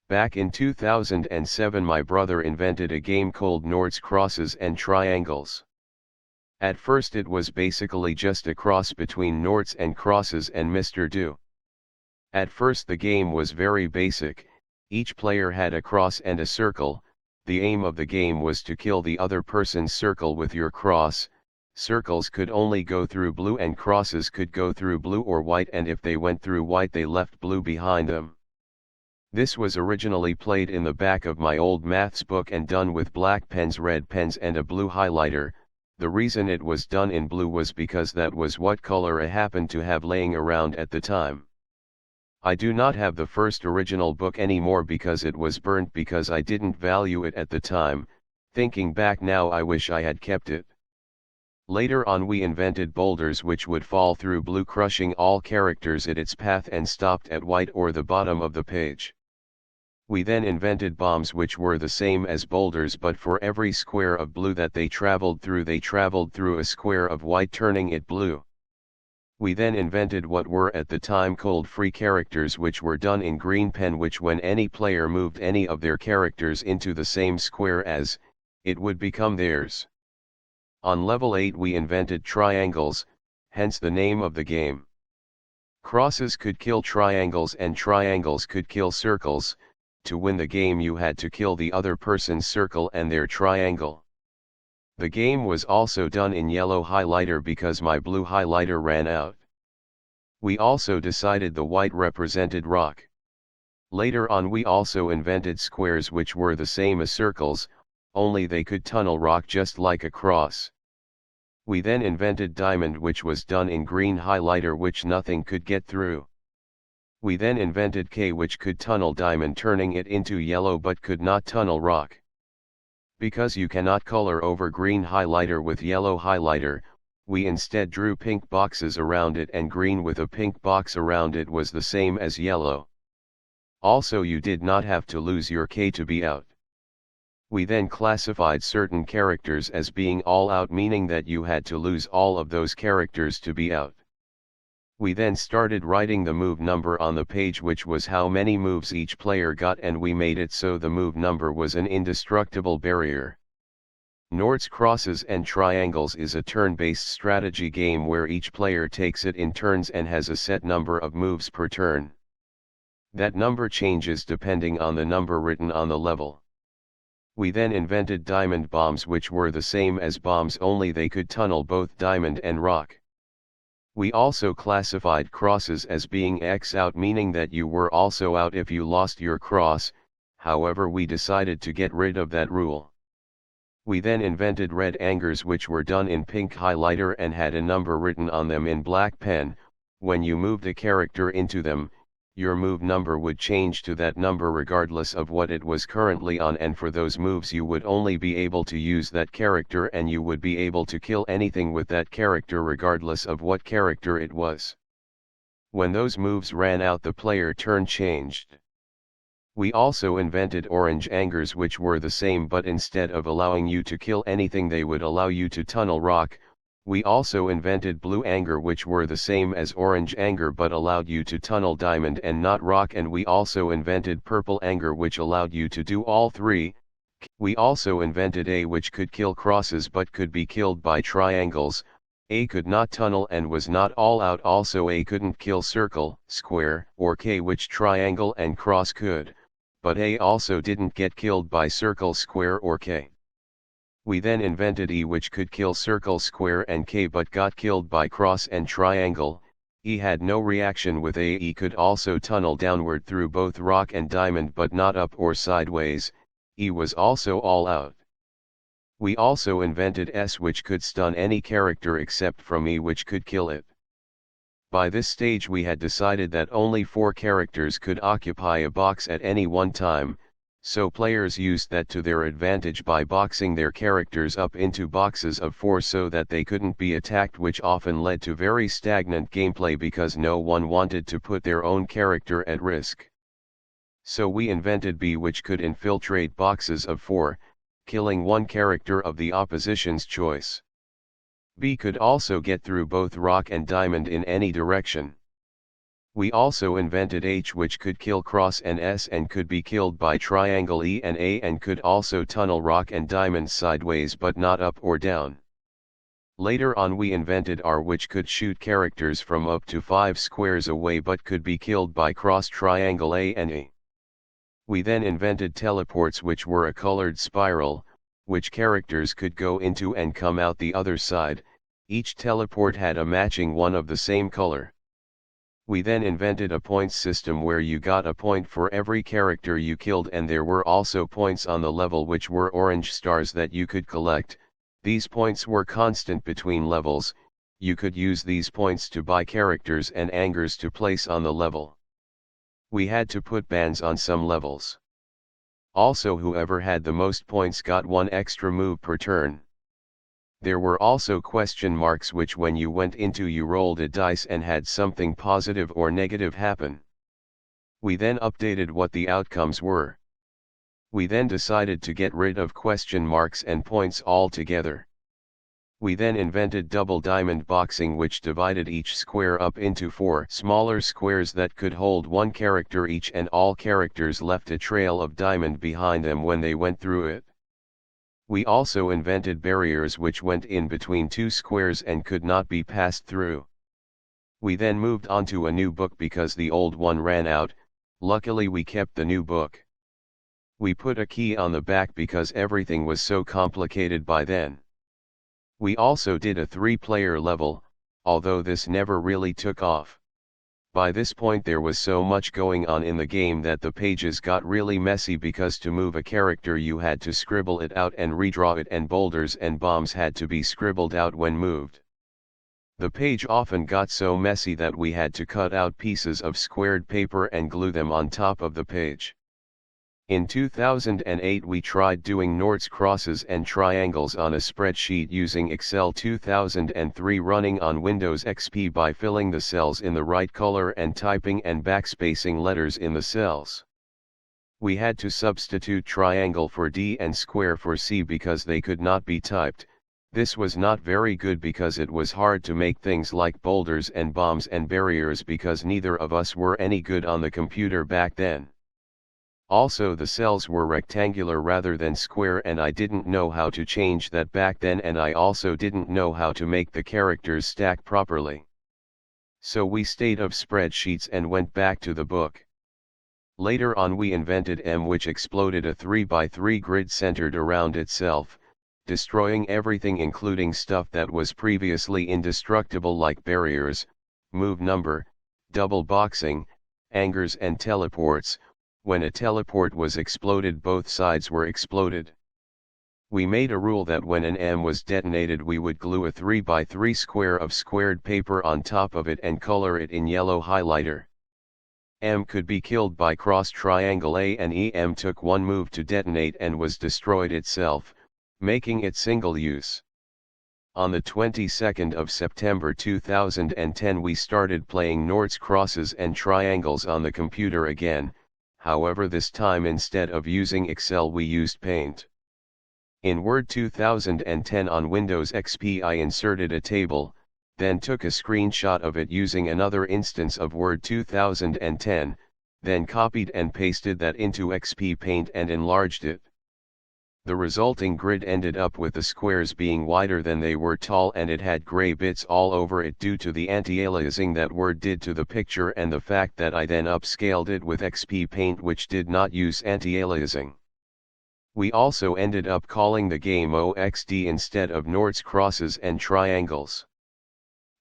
Back in 2007 my brother invented a game called Nords Crosses and Triangles. At first it was basically just a cross between Nords and Crosses and Mr. Do. At first the game was very basic, each player had a cross and a circle. The aim of the game was to kill the other person's circle with your cross. Circles could only go through blue and crosses could go through blue or white, and if they went through white they left blue behind them. This was originally played in the back of my old maths book and done with black pens, red pens and a blue highlighter. The reason it was done in blue was because that was what color I happened to have laying around at the time. I do not have the first original book anymore because it was burnt because I didn't value it at the time. Thinking back now I wish I had kept it. Later on we invented boulders which would fall through blue, crushing all characters at its path and stopped at white or the bottom of the page. We then invented bombs which were the same as boulders, but for every square of blue that they traveled through a square of white, turning it blue. We then invented what were at the time called free characters, which were done in green pen, which when any player moved any of their characters into the same square as, it would become theirs. On level 8 we invented triangles, hence the name of the game. Crosses could kill triangles and triangles could kill circles. To win the game you had to kill the other person's circle and their triangle. The game was also done in yellow highlighter because my blue highlighter ran out. We also decided the white represented rock. Later on we also invented squares which were the same as circles, only they could tunnel rock just like a cross. We then invented diamond which was done in green highlighter which nothing could get through. We then invented K which could tunnel diamond turning it into yellow but could not tunnel rock. Because you cannot color over green highlighter with yellow highlighter, we instead drew pink boxes around it, and green with a pink box around it was the same as yellow. Also you did not have to lose your K to be out. We then classified certain characters as being all out, meaning that you had to lose all of those characters to be out. We then started writing the move number on the page, which was how many moves each player got, and we made it so the move number was an indestructible barrier. Nords Crosses and Triangles is a turn-based strategy game where each player takes it in turns and has a set number of moves per turn. That number changes depending on the number written on the level. We then invented diamond bombs which were the same as bombs, only they could tunnel both diamond and rock. We also classified crosses as being X out, meaning that you were also out if you lost your cross. However, we decided to get rid of that rule. We then invented red angers which were done in pink highlighter and had a number written on them in black pen. When you moved a character into them, your move number would change to that number regardless of what it was currently on, and for those moves you would only be able to use that character and you would be able to kill anything with that character regardless of what character it was. When those moves ran out, the player turn changed. We also invented orange angers which were the same, but instead of allowing you to kill anything they would allow you to tunnel rock. We also invented blue anger which were the same as orange anger but allowed you to tunnel diamond and not rock, and we also invented purple anger which allowed you to do all three. We also invented A which could kill crosses but could be killed by triangles. A could not tunnel and was not all out. Also A couldn't kill circle, square, or K, which triangle and cross could, but A also didn't get killed by circle, square or K. We then invented E which could kill circle, square and K but got killed by cross and triangle. E had no reaction with A. E could also tunnel downward through both rock and diamond but not up or sideways. E was also all out. We also invented S which could stun any character except from E which could kill it. By this stage we had decided that only 4 characters could occupy a box at any one time. So players used that to their advantage by boxing their characters up into boxes of 4 so that they couldn't be attacked, which often led to very stagnant gameplay because no one wanted to put their own character at risk. So we invented B which could infiltrate boxes of 4, killing one character of the opposition's choice. B could also get through both rock and diamond in any direction. We also invented H, which could kill cross and S and could be killed by triangle E and A, and could also tunnel rock and diamonds sideways but not up or down. Later on we invented R, which could shoot characters from up to 5 squares away but could be killed by cross triangle A and E. We then invented teleports, which were a colored spiral, which characters could go into and come out the other side. Each teleport had a matching one of the same color. We then invented a points system where you got a point for every character you killed, and there were also points on the level which were orange stars that you could collect. These points were constant between levels. You could use these points to buy characters and angers to place on the level. We had to put bans on some levels. Also, whoever had the most points got one extra move per turn. There were also question marks, which when you went into you rolled a dice and had something positive or negative happen. We then updated what the outcomes were. We then decided to get rid of question marks and points altogether. We then invented double diamond boxing, which divided each square up into 4 smaller squares that could hold one character each, and all characters left a trail of diamond behind them when they went through it. We also invented barriers which went in between 2 squares and could not be passed through. We then moved on to a new book because the old one ran out. Luckily we kept the new book. We put a key on the back because everything was so complicated by then. We also did a 3-player level, although this never really took off. By this point there was so much going on in the game that the pages got really messy, because to move a character you had to scribble it out and redraw it, and boulders and bombs had to be scribbled out when moved. The page often got so messy that we had to cut out pieces of squared paper and glue them on top of the page. In 2008 we tried doing noughts, crosses and triangles on a spreadsheet using Excel 2003 running on Windows XP by filling the cells in the right color and typing and backspacing letters in the cells. We had to substitute triangle for D and square for C because they could not be typed. This was not very good because it was hard to make things like boulders and bombs and barriers because neither of us were any good on the computer back then. Also, the cells were rectangular rather than square, and I didn't know how to change that back then, and I also didn't know how to make the characters stack properly. So we stayed off spreadsheets and went back to the book. Later on we invented M, which exploded a 3x3 grid centered around itself, destroying everything including stuff that was previously indestructible like barriers, move number, double boxing, angers and teleports. When a teleport was exploded, both sides were exploded. We made a rule that when an M was detonated we would glue a 3x3 square of squared paper on top of it and color it in yellow highlighter. M could be killed by cross triangle A and E. M took one move to detonate and was destroyed itself, making it single use. On the 22nd of September 2010 we started playing noughts, crosses and triangles on the computer again. However, this time instead of using Excel we used Paint. In Word 2010 on Windows XP I inserted a table, then took a screenshot of it using another instance of Word 2010, then copied and pasted that into XP Paint and enlarged it. The resulting grid ended up with the squares being wider than they were tall, and it had gray bits all over it due to the anti-aliasing that Word did to the picture and the fact that I then upscaled it with XP Paint, which did not use anti-aliasing. We also ended up calling the game OXD instead of noughts, crosses and triangles.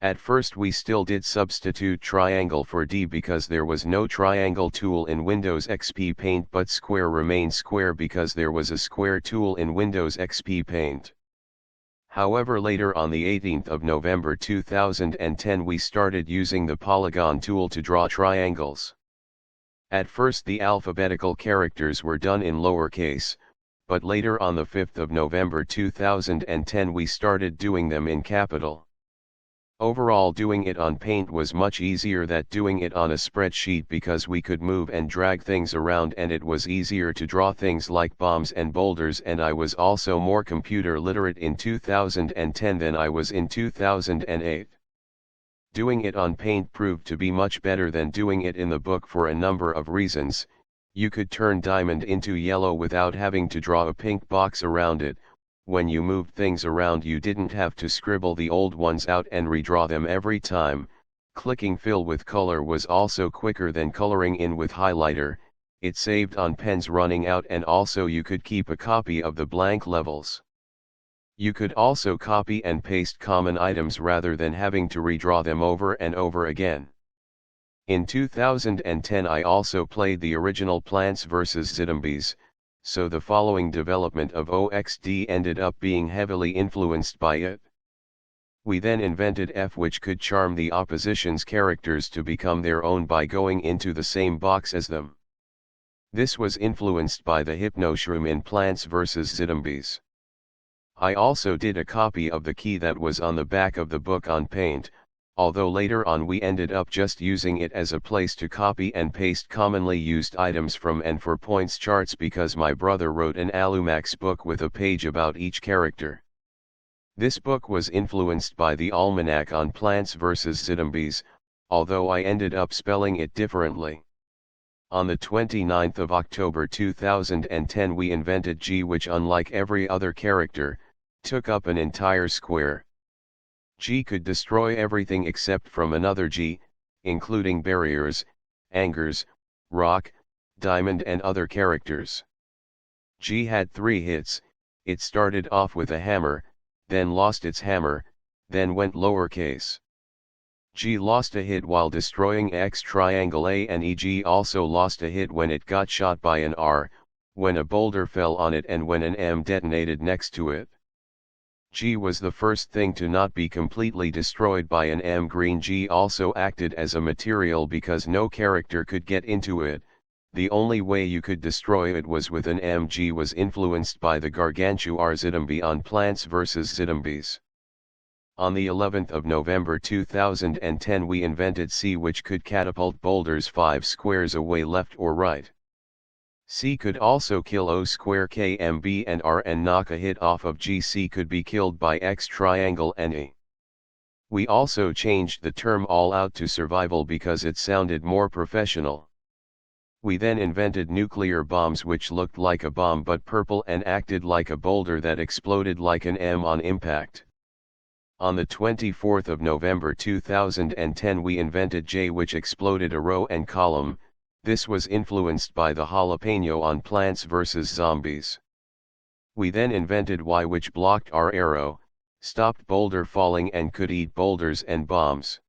At first we still did substitute triangle for D because there was no triangle tool in Windows XP Paint, but square remained square because there was a square tool in Windows XP Paint. However, later on the 18th of November 2010 we started using the polygon tool to draw triangles. At first the alphabetical characters were done in lowercase, but later on the 5th of November 2010 we started doing them in capital. Overall, doing it on Paint was much easier than doing it on a spreadsheet because we could move and drag things around, and it was easier to draw things like bombs and boulders, and I was also more computer literate in 2010 than I was in 2008. Doing it on paint proved to be much better than doing it in the book for a number of reasons. You could turn diamond into yellow without having to draw a pink box around it. When you moved things around you didn't have to scribble the old ones out and redraw them every time. Clicking fill with color was also quicker than coloring in with highlighter. It saved on pens running out, and also you could keep a copy of the blank levels. You could also copy and paste common items rather than having to redraw them over and over again. In 2010 I also played the original Plants vs. Zombies, so the following development of OXD ended up being heavily influenced by it. We then invented F, which could charm the opposition's characters to become their own by going into the same box as them. This was influenced by the hypnoshroom in Plants vs. Zombies. I also did a copy of the key that was on the back of the book on paint, although later on we ended up just using it as a place to copy and paste commonly used items from and for points charts because my brother wrote an Alumax book with a page about each character. This book was influenced by the almanac on Plants vs. Zombies, although I ended up spelling it differently. On the 29th of October 2010 we invented G, which unlike every other character, took up an entire square. G could destroy everything except from another G, including barriers, angers, rock, diamond and other characters. G had 3 hits. It started off with a hammer, then lost its hammer, then went lowercase. G lost a hit while destroying X triangle A, and EG also lost a hit when it got shot by an R, when a boulder fell on it and when an M detonated next to it. G was the first thing to not be completely destroyed by an M. Green G also acted as a material because no character could get into it. The only way you could destroy it was with an M. G was influenced by the Gargantua Zombie on Plants vs. Zombies. On the 11th of November 2010 we invented C, which could catapult boulders 5 squares away left or right. C could also kill O square KMB and R and knock a hit off of G. C could be killed by X triangle and E. We also changed the term all out to survival because it sounded more professional. We then invented nuclear bombs, which looked like a bomb but purple and acted like a boulder that exploded like an M on impact. On the 24th of November 2010 we invented J, which exploded a row and column. This was influenced by the jalapeno on Plants vs. Zombies. We then invented Y, which blocked our arrow, stopped boulder falling and could eat boulders and bombs.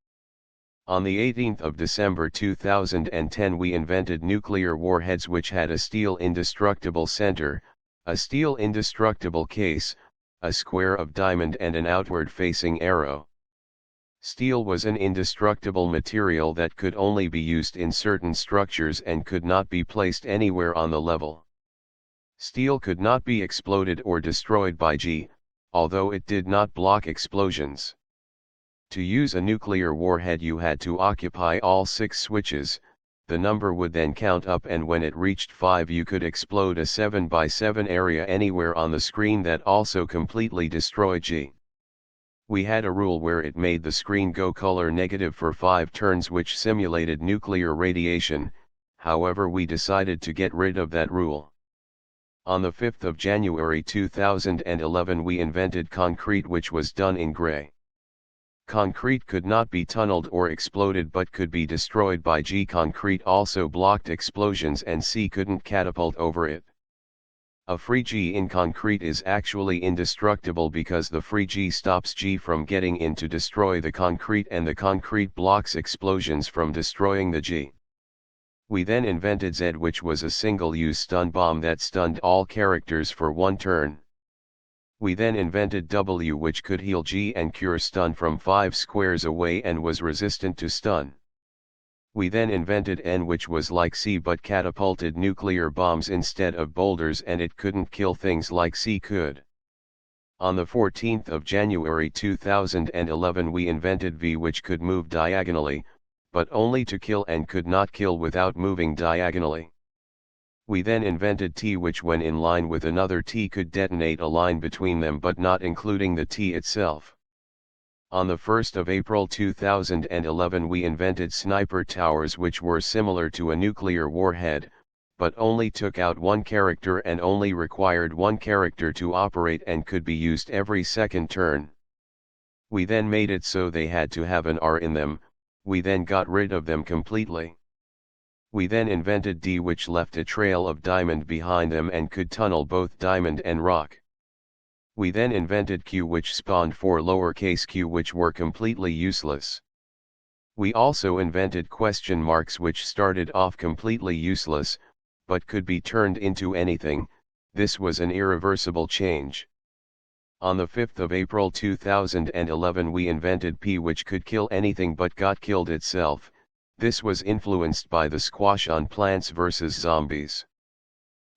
On the 18th of December 2010 we invented nuclear warheads, which had a steel indestructible center, a steel indestructible case, a square of diamond and an outward-facing arrow. Steel was an indestructible material that could only be used in certain structures and could not be placed anywhere on the level. Steel could not be exploded or destroyed by G, although it did not block explosions. To use a nuclear warhead you had to occupy all 6 switches. The number would then count up, and when it reached 5 you could explode a 7x7 area anywhere on the screen that also completely destroyed G. We had a rule where it made the screen go color negative for 5 turns, which simulated nuclear radiation. However, we decided to get rid of that rule. On the 5th of January 2011 we invented concrete, which was done in gray. Concrete could not be tunneled or exploded but could be destroyed by G. Concrete also blocked explosions and C couldn't catapult over it. A free G in concrete is actually indestructible because the free G stops G from getting in to destroy the concrete, and the concrete blocks explosions from destroying the G. We then invented Z, which was a single-use stun bomb that stunned all characters for 1 turn. We then invented W, which could heal G and cure stun from 5 squares away and was resistant to stun. We then invented N, which was like C but catapulted nuclear bombs instead of boulders, and it couldn't kill things like C could. On the 14th of January 2011 we invented V, which could move diagonally, but only to kill, and could not kill without moving diagonally. We then invented T, which when in line with another T could detonate a line between them but not including the T itself. On the 1st of April 2011 we invented sniper towers, which were similar to a nuclear warhead, but only took out one character and only required one character to operate and could be used every second turn. We then made it so they had to have an R in them. We then got rid of them completely. We then invented D, which left a trail of diamond behind them and could tunnel both diamond and rock. We then invented Q, which spawned 4 lowercase q, which were completely useless. We also invented question marks, which started off completely useless, but could be turned into anything. This was an irreversible change. On the 5th of April 2011 we invented P, which could kill anything but got killed itself. This was influenced by the squash on Plants vs. Zombies.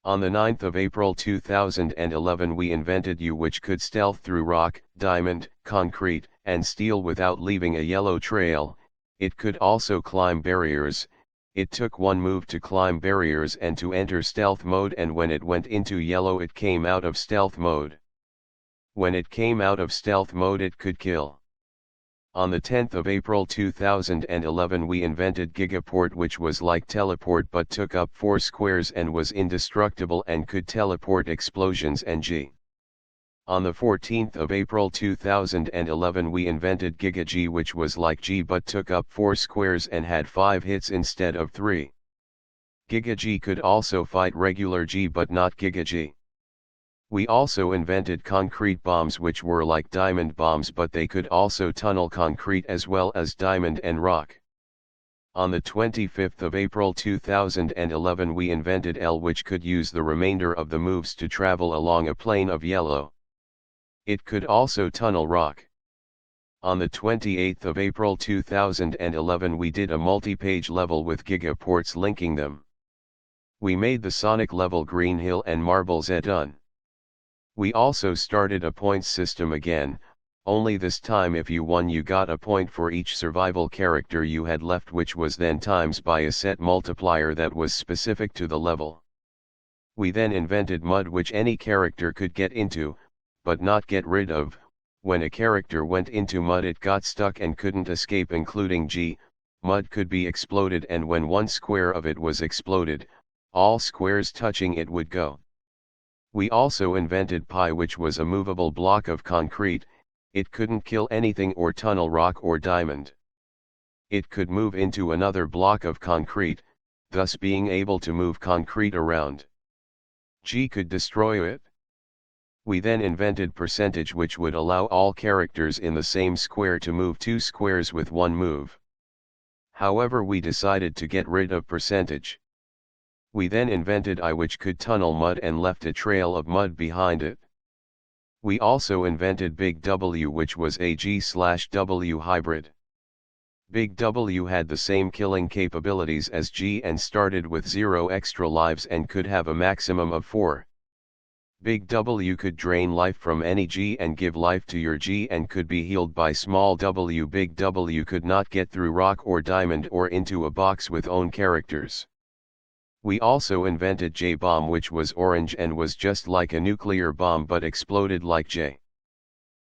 On the 9th of April 2011 we invented U, which could stealth through rock, diamond, concrete, and steel without leaving a yellow trail. It could also climb barriers. It took one move to climb barriers and to enter stealth mode, and when it went into yellow it came out of stealth mode. When it came out of stealth mode it could kill. On the 10th of April 2011 we invented Gigaport, which was like teleport but took up 4 squares and was indestructible and could teleport explosions and G. On the 14th of April 2011 we invented Giga G, which was like G but took up 4 squares and had 5 hits instead of 3. Giga G could also fight regular G but not Giga G. We also invented concrete bombs, which were like diamond bombs but they could also tunnel concrete as well as diamond and rock. On the 25th of April 2011 we invented L, which could use the remainder of the moves to travel along a plane of yellow. It could also tunnel rock. On the 28th of April 2011 we did a multi-page level with gigaports linking them. We made the Sonic level Green Hill and Marbles done. We also started a points system again, only this time if you won you got a point for each survival character you had left, which was then times by a set multiplier that was specific to the level. We then invented Mud, which any character could get into, but not get rid of. When a character went into mud it got stuck and couldn't escape, including G. Mud could be exploded, and when one square of it was exploded, all squares touching it would go. We also invented Pi, which was a movable block of concrete. It couldn't kill anything or tunnel rock or diamond. It could move into another block of concrete, thus being able to move concrete around. G could destroy it. We then invented Percentage, which would allow all characters in the same square to move 2 squares with one move. However, we decided to get rid of Percentage. We then invented I, which could tunnel mud and left a trail of mud behind it. We also invented Big W, which was a G/W hybrid. Big W had the same killing capabilities as G and started with 0 extra lives and could have a maximum of 4. Big W could drain life from any G and give life to your G and could be healed by small W. Big W could not get through rock or diamond or into a box with own characters. We also invented J-Bomb, which was orange and was just like a nuclear bomb but exploded like J.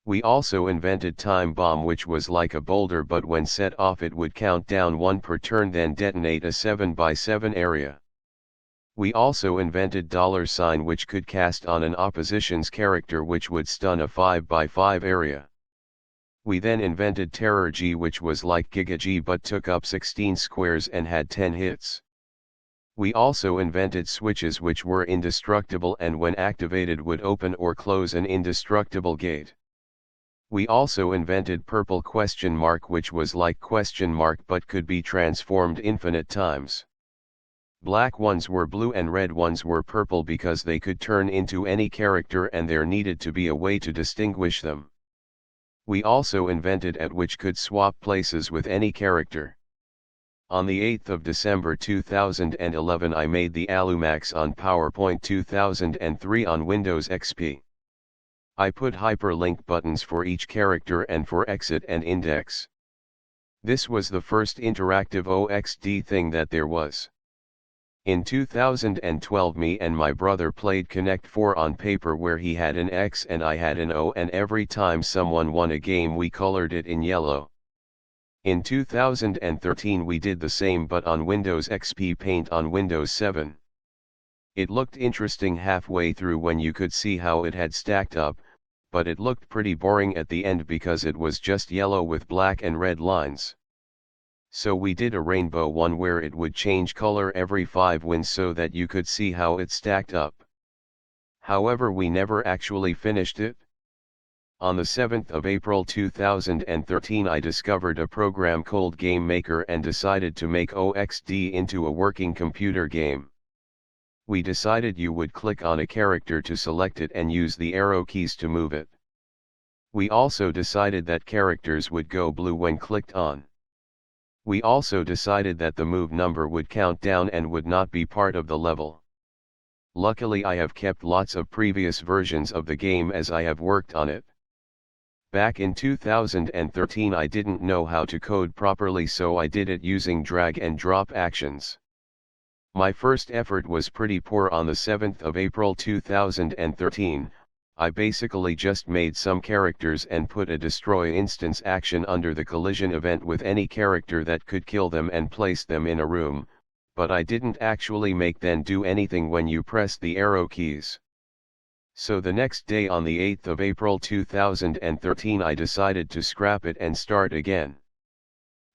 We also invented Time Bomb, which was like a boulder but when set off it would count down 1 per turn then detonate a 7x7 area. We also invented $, which could cast on an opposition's character, which would stun a 5x5 area. We then invented Terror G, which was like Giga G but took up 16 squares and had 10 hits. We also invented Switches, which were indestructible and when activated would open or close an indestructible gate. We also invented Purple Question Mark, which was like Question Mark but could be transformed infinite times. Black ones were blue and red ones were purple because they could turn into any character and there needed to be a way to distinguish them. We also invented at, which could swap places with any character. On the 8th of December 2011 I made the Alumax on PowerPoint 2003 on Windows XP. I put hyperlink buttons for each character and for exit and index. This was the first interactive OXD thing that there was. In 2012 me and my brother played Connect 4 on paper where he had an X and I had an O, and every time someone won a game we colored it in yellow. In 2013 we did the same but on Windows XP Paint on Windows 7. It looked interesting halfway through when you could see how it had stacked up, but it looked pretty boring at the end because it was just yellow with black and red lines. So we did a rainbow one where it would change color every 5 wins so that you could see how it stacked up. However, we never actually finished it. On the 7th of April 2013 I discovered a program called Game Maker and decided to make OXD into a working computer game. We decided you would click on a character to select it and use the arrow keys to move it. We also decided that characters would go blue when clicked on. We also decided that the move number would count down and would not be part of the level. Luckily I have kept lots of previous versions of the game as I have worked on it. Back in 2013 I didn't know how to code properly, so I did it using drag and drop actions. My first effort was pretty poor. On the 7th of April 2013, I basically just made some characters and put a destroy instance action under the collision event with any character that could kill them and place them in a room, but I didn't actually make them do anything when you press the arrow keys. So the next day on the 8th of April 2013 I decided to scrap it and start again.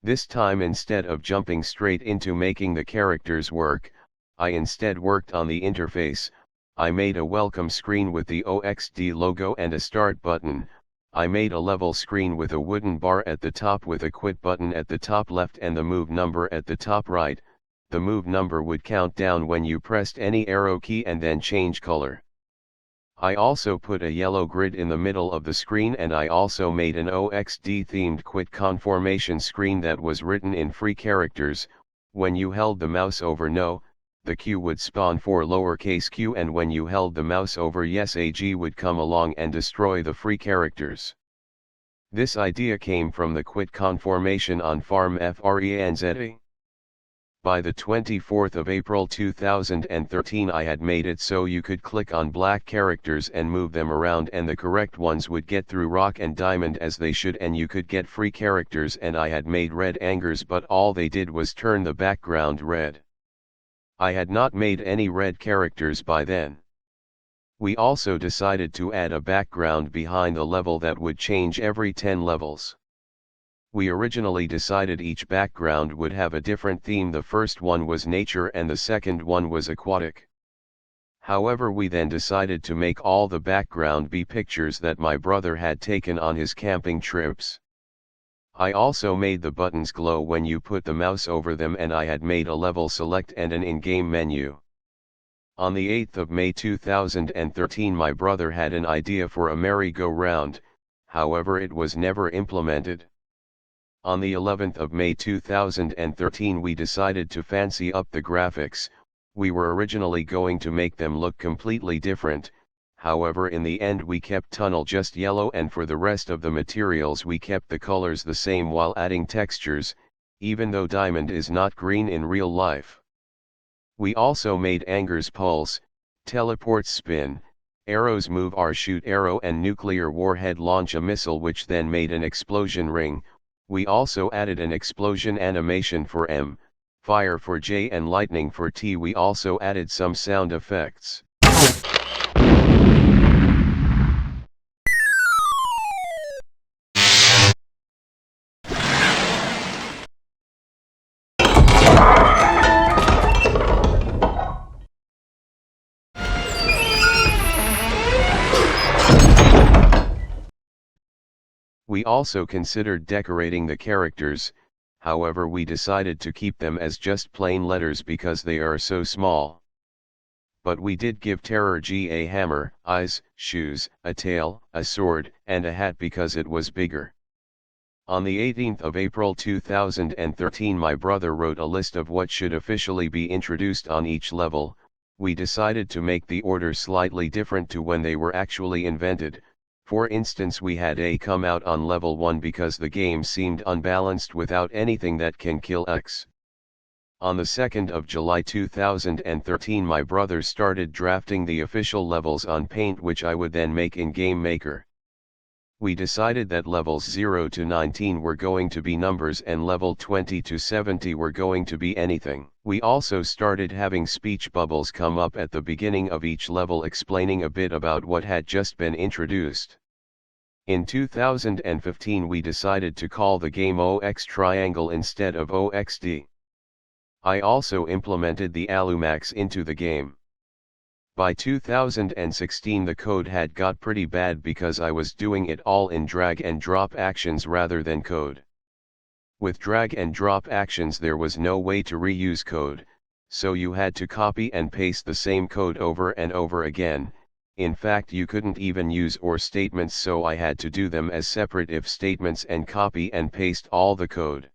This time, instead of jumping straight into making the characters work, I instead worked on the interface. I made a welcome screen with the OXD logo and a start button. I made a level screen with a wooden bar at the top with a quit button at the top left and the move number at the top right. The move number would count down when you pressed any arrow key and then change color. I also put a yellow grid in the middle of the screen, and I also made an OXD themed quit conformation screen that was written in free characters. When you held the mouse over no, the Q would spawn for lowercase q, and when you held the mouse over yes, a G would come along and destroy the free characters. This idea came from the quit conformation on Farm Friends. By the 24th of April 2013 I had made it so you could click on black characters and move them around, and the correct ones would get through rock and diamond as they should, and you could get free characters. And I had made red angers, but all they did was turn the background red. I had not made any red characters by then. We also decided to add a background behind the level that would change every 10 levels. We originally decided each background would have a different theme. The first one was nature and the second one was aquatic. However, we then decided to make all the background be pictures that my brother had taken on his camping trips. I also made the buttons glow when you put the mouse over them, and I had made a level select and an in-game menu. On the 8th of May 2013 my brother had an idea for a merry-go-round, however it was never implemented. On the 11th of May 2013 we decided to fancy up the graphics. We were originally going to make them look completely different, however in the end we kept tunnel just yellow, and for the rest of the materials we kept the colors the same while adding textures, even though diamond is not green in real life. We also made angers pulse, teleports spin, arrows move R shoot arrow, and nuclear warhead launch a missile, which then made an explosion ring. We also added an explosion animation for M, fire for J, and lightning for T. We also added some sound effects. We also considered decorating the characters, however we decided to keep them as just plain letters because they are so small. But we did give Terror G a hammer, eyes, shoes, a tail, a sword, and a hat because it was bigger. On the 18th of April 2013 my brother wrote a list of what should officially be introduced on each level. We decided to make the order slightly different to when they were actually invented. For instance, we had A come out on level 1 because the game seemed unbalanced without anything that can kill X. On the 2nd of July 2013 my brother started drafting the official levels on Paint, which I would then make in Game Maker. We decided that levels 0 to 19 were going to be numbers and level 20 to 70 were going to be anything. We also started having speech bubbles come up at the beginning of each level explaining a bit about what had just been introduced. In 2015 we decided to call the game OXTriangle instead of OXD. I also implemented the Alumax into the game. By 2016 the code had got pretty bad because I was doing it all in drag and drop actions rather than code. With drag and drop actions there was no way to reuse code, so you had to copy and paste the same code over and over again. In fact you couldn't even use OR statements, so I had to do them as separate if statements and copy and paste all the code.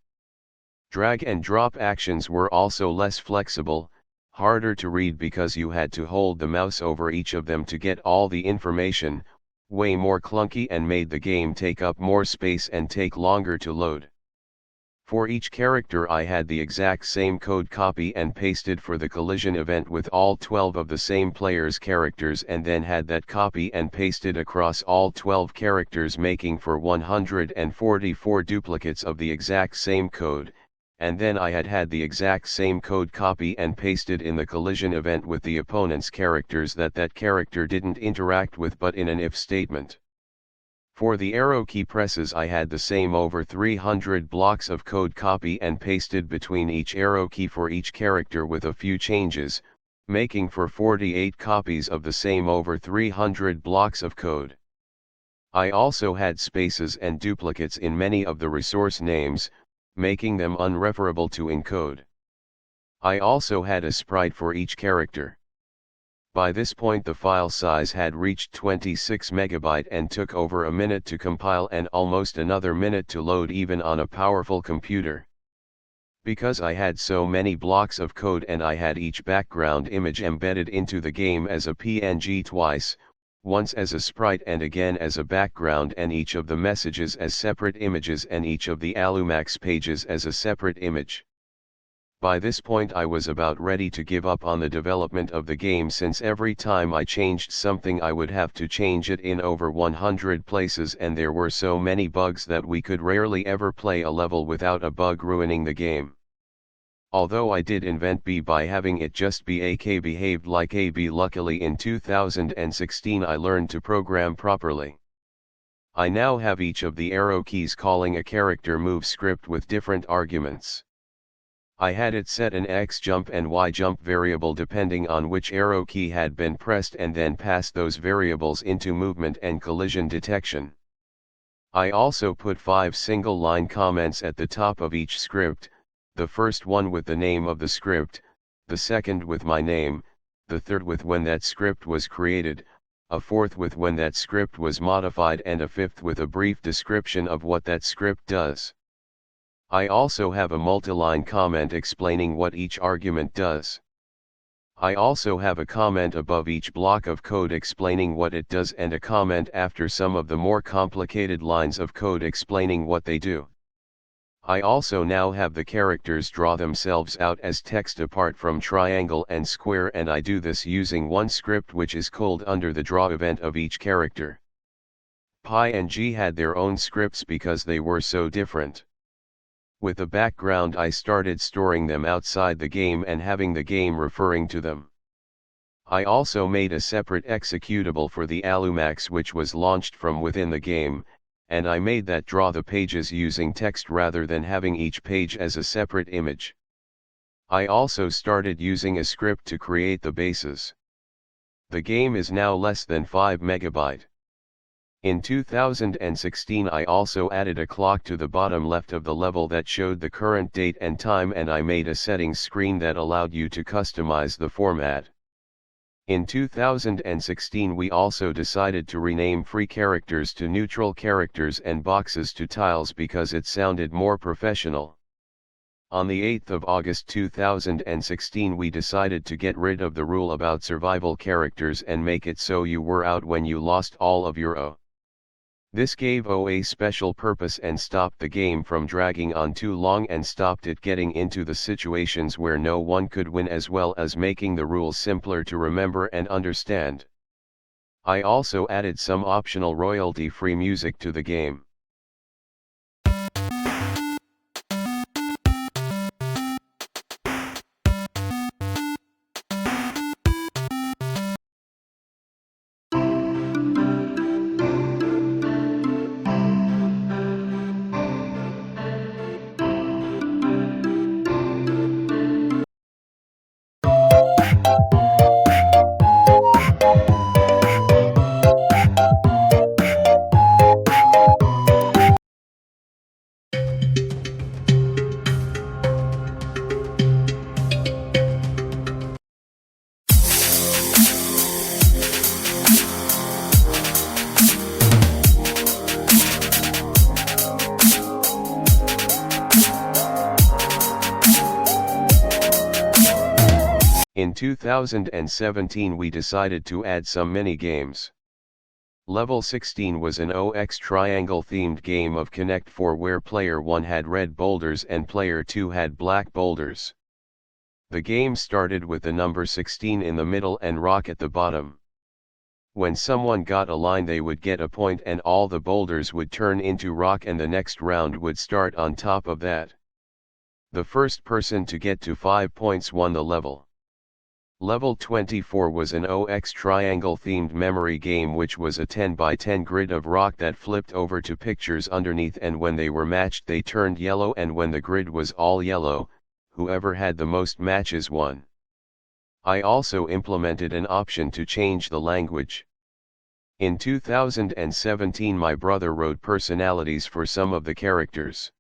Drag and drop actions were also less flexible, harder to read because you had to hold the mouse over each of them to get all the information, way more clunky and made the game take up more space and take longer to load. For each character I had the exact same code copy and pasted for the collision event with all 12 of the same player's characters, and then had that copy and pasted across all 12 characters, making for 144 duplicates of the exact same code. And then I had the exact same code copy and pasted in the collision event with the opponent's characters that character didn't interact with but in an if statement. For the arrow key presses I had the same over 300 blocks of code copy and pasted between each arrow key for each character with a few changes, making for 48 copies of the same over 300 blocks of code. I also had spaces and duplicates in many of the resource names, making them unreferable to encode. I also had a sprite for each character. By this point the file size had reached 26 MB and took over a minute to compile and almost another minute to load even on a powerful computer. Because I had so many blocks of code and I had each background image embedded into the game as a PNG twice, once as a sprite and again as a background, and each of the messages as separate images and each of the Alumax pages as a separate image. By this point I was about ready to give up on the development of the game, since every time I changed something I would have to change it in over 100 places and there were so many bugs that we could rarely ever play a level without a bug ruining the game. Although I did invent B by having it just be AK behaved like AB, luckily in 2016 I learned to program properly. I now have each of the arrow keys calling a character move script with different arguments. I had it set an X jump and Y jump variable depending on which arrow key had been pressed, and then passed those variables into movement and collision detection. I also put 5 single-line comments at the top of each script, the first one with the name of the script, the second with my name, the third with when that script was created, a fourth with when that script was modified, and a fifth with a brief description of what that script does. I also have a multi-line comment explaining what each argument does. I also have a comment above each block of code explaining what it does, and a comment after some of the more complicated lines of code explaining what they do. I also now have the characters draw themselves out as text apart from triangle and square, and I do this using one script which is called under the draw event of each character. Pi and G had their own scripts because they were so different. With the background I started storing them outside the game and having the game referring to them. I also made a separate executable for the Alumax which was launched from within the game, and I made that draw the pages using text rather than having each page as a separate image. I also started using a script to create the bases. The game is now less than 5 MB. In 2016 I also added a clock to the bottom left of the level that showed the current date and time, and I made a settings screen that allowed you to customize the format. In 2016 we also decided to rename free characters to neutral characters and boxes to tiles because it sounded more professional. On the 8th of August 2016 we decided to get rid of the rule about survival characters and make it so you were out when you lost all of your O. This gave O a special purpose and stopped the game from dragging on too long and stopped it getting into the situations where no one could win, as well as making the rules simpler to remember and understand. I also added some optional royalty-free music to the game. In 2017 we decided to add some mini-games. Level 16 was an OXTriangle themed game of Connect 4 where player 1 had red boulders and player 2 had black boulders. The game started with the number 16 in the middle and rock at the bottom. When someone got a line they would get a point and all the boulders would turn into rock and the next round would start on top of that. The first person to get to 5 points won the level. Level 24 was an OXTriangle themed memory game which was a 10 by 10 grid of rock that flipped over to pictures underneath, and when they were matched they turned yellow, and when the grid was all yellow, whoever had the most matches won. I also implemented an option to change the language. In 2017 my brother wrote personalities for some of the characters.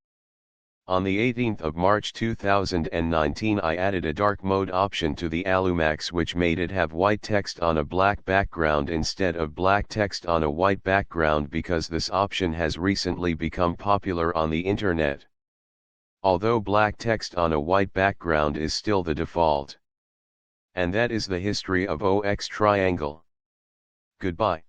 On the 18th of March 2019 I added a dark mode option to the Alumax which made it have white text on a black background instead of black text on a white background, because this option has recently become popular on the internet. Although black text on a white background is still the default. And that is the history of OXTriangle. Goodbye.